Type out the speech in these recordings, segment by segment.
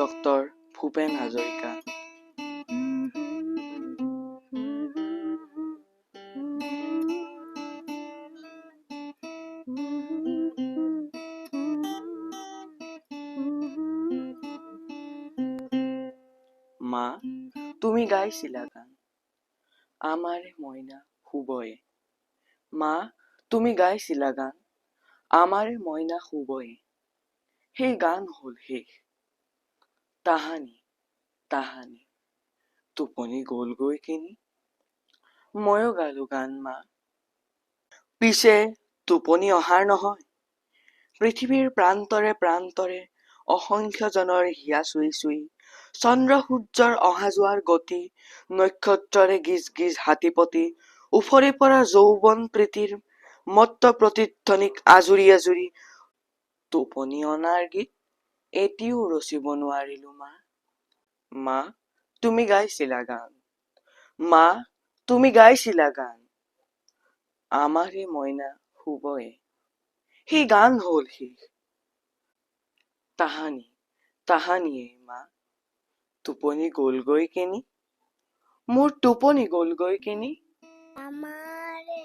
Doctor Bhupen Hazarika. মা, তুমি গাইছিলা গান আমাৰে মইনা শুবয়ে। মা, তুমি গাইছিলা গান আমাৰে মইনা শুবয়ে। সেই গান হল শেষ, তাহানি তাহানি টোপনি গলগৈ কিনি। ময়ো গালো গান মা, পিছে টোপনি অহাৰ নহয়। পৃথিৱীৰ প্ৰান্তৰে প্ৰান্তৰে অসংখ্যজনৰ হিয়া চুই চুই, চন্দ্ৰ সূৰ্যৰ অহা যোৱাৰ গতি, নক্ষত্ৰৰে গিজ গিজ হাতীপতি, উফৰি পৰা যৌৱন প্ৰীতিৰ মত্ত প্ৰতিধ্বনিক আজুৰি আজুৰি টোপনি অনাৰ গীত এটিও ৰচিব নোৱাৰিলো মা। মা, তুমি গাইছিলা গান, মা, তুমি গাইছিলা গান আমাৰে মইনা শুবয়ে। সেই গান হল শেষ, তাহানি তাহানিয়ে মা টোপনি গলগৈ কিনি। মোৰ টোপনি গলগৈ কিনি। আমাৰে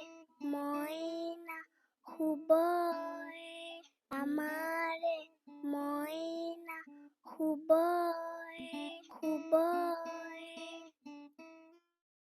মইনা শুবয়ে, আমাৰে মইনা শুবয়ে, শুবয়ে।